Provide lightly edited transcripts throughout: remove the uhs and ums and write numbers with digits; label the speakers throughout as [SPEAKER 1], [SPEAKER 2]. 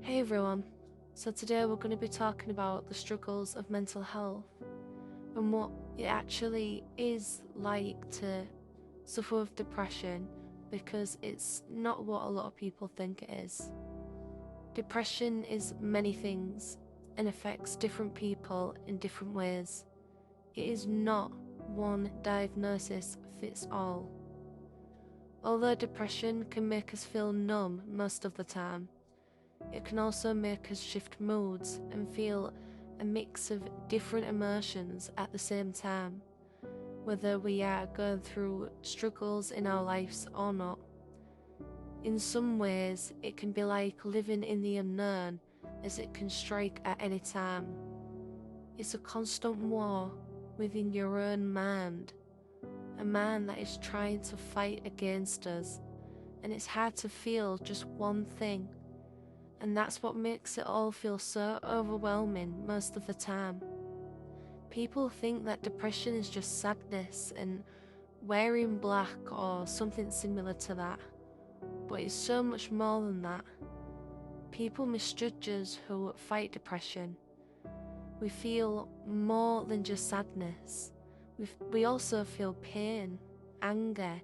[SPEAKER 1] Hey everyone, so today we're going to be talking about the struggles of mental health and what it actually is like to suffer with depression, because it's not what a lot of people think it is. Depression is many things and affects different people in different ways. It is not one diagnosis fits all. Although depression can make us feel numb most of the time, it can also make us shift moods and feel a mix of different emotions at the same time, whether we are going through struggles in our lives or not. In some ways, it can be like living in the unknown, as it can strike at any time. It's a constant war within your own mind, a mind that is trying to fight against us, and it's hard to feel just one thing. And that's what makes it all feel so overwhelming most of the time. People think that depression is just sadness and wearing black or something similar to that, but it's so much more than that. People misjudge us who fight depression. We feel more than just sadness. We also feel pain, anger,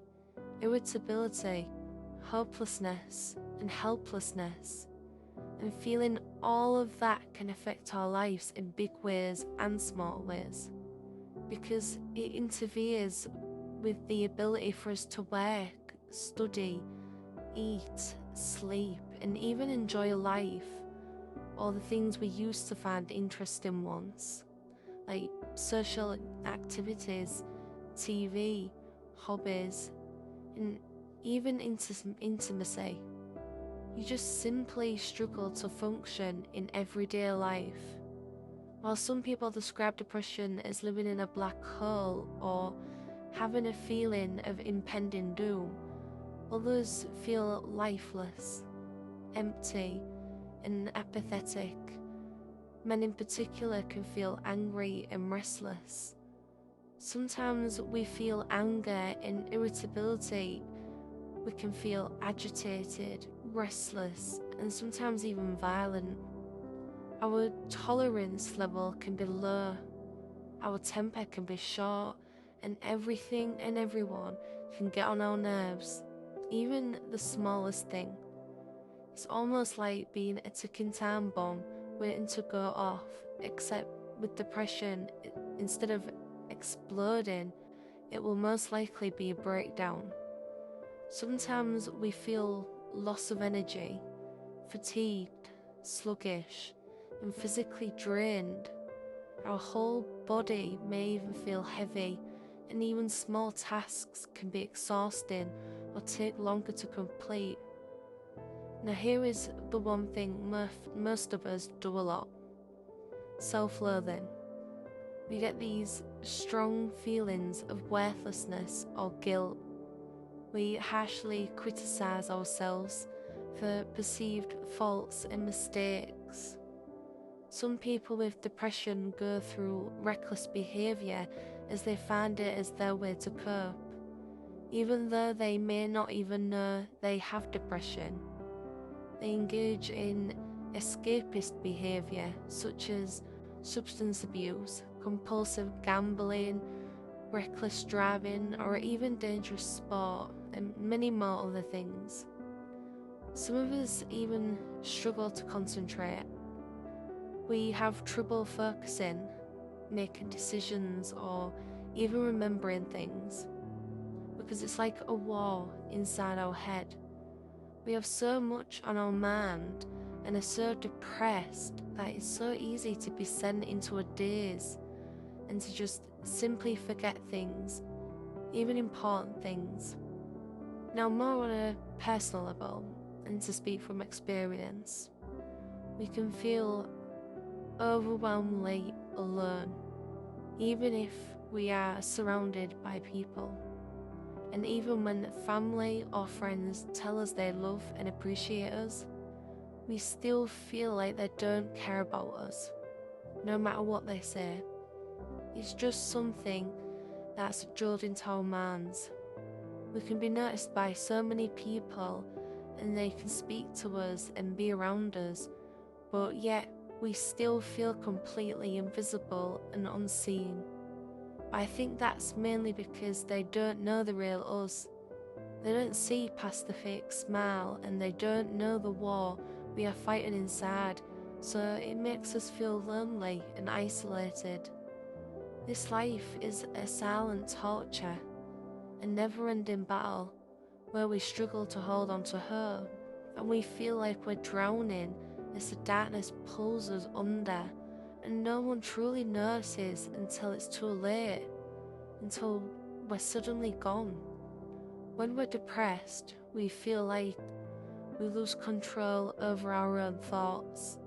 [SPEAKER 1] irritability, hopelessness, and helplessness. And feeling all of that can affect our lives in big ways and small ways, because it interferes with the ability for us to work, study, eat, sleep, and even enjoy life, or the things we used to find interesting once, like social activities, TV, hobbies, and even intimacy. You just simply struggle to function in everyday life. While some people describe depression as living in a black hole or having a feeling of impending doom, others feel lifeless, empty, and apathetic. Men in particular can feel angry and restless. Sometimes we feel anger and irritability. We can feel agitated, restless, and sometimes even violent. Our tolerance level can be low, our temper can be short, and everything and everyone can get on our nerves, even the smallest thing. It's almost like being a ticking time bomb waiting to go off, except with depression, instead of exploding, it will most likely be a breakdown. Sometimes we feel loss of energy, fatigued, sluggish, and physically drained. Our whole body may even feel heavy, and even small tasks can be exhausting or take longer to complete. Now, here is the one thing most of us do a lot: self-loathing. We get these strong feelings of worthlessness or guilt. We harshly criticize ourselves for perceived faults and mistakes. Some people with depression go through reckless behaviour as they find it as their way to cope, even though they may not even know they have depression. They engage in escapist behaviour such as substance abuse, compulsive gambling, reckless driving, or even dangerous sport, and many more other things. Some of us even struggle to concentrate. We have trouble focusing, making decisions, or even remembering things, because it's like a war inside our head. We have so much on our mind and are so depressed that it's so easy to be sent into a daze and to just simply forget things, even important things. Now, more on a personal level, and to speak from experience, we can feel overwhelmingly alone, even if we are surrounded by people. And even when family or friends tell us they love and appreciate us, we still feel like they don't care about us, no matter what they say. It's just something that's drilled into our minds. We can be noticed by so many people, and they can speak to us and be around us, but yet we still feel completely invisible and unseen. But I think that's mainly because they don't know the real us. They don't see past the fake smile, and they don't know the war we are fighting inside, so it makes us feel lonely and isolated. This life is a silent torture, a never-ending battle where we struggle to hold on to hope, and we feel like we're drowning as the darkness pulls us under, and no one truly notices until it's too late, until we're suddenly gone. When we're depressed, we feel like we lose control over our own thoughts.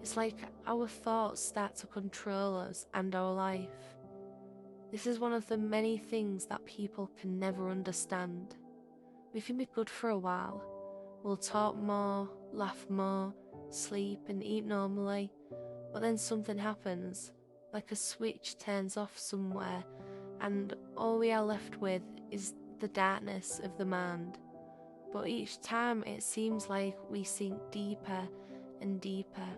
[SPEAKER 1] It's like our thoughts start to control us and our life. This is one of the many things that people can never understand. We can be good for a while. We'll talk more, laugh more, sleep and eat normally, but then something happens, like a switch turns off somewhere, and all we are left with is the darkness of the mind. But each time it seems like we sink deeper and deeper.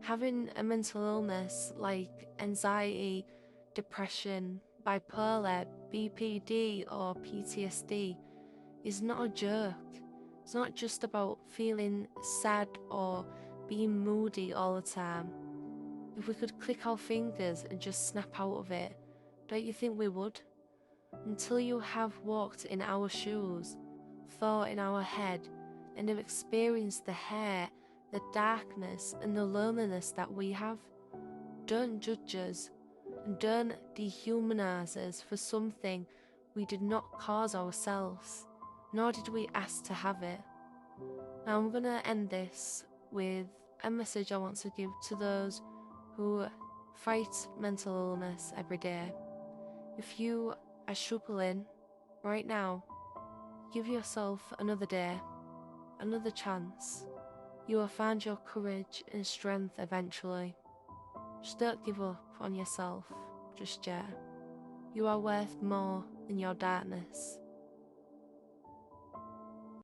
[SPEAKER 1] Having a mental illness like anxiety, depression, bipolar, BPD, or PTSD is not a joke. It's not just about feeling sad or being moody all the time. If we could click our fingers and just snap out of it, don't you think we would? Until you have walked in our shoes, thought in our head, and have experienced the hurt, the darkness, and the loneliness that we have, don't judge us, and don't dehumanize us for something we did not cause ourselves, nor did we ask to have it. Now I'm going to end this with a message I want to give to those who fight mental illness every day. If you are struggling right now, give yourself another day, another chance. You will find your courage and strength eventually. Just don't give up on yourself just yet. You are worth more than your darkness.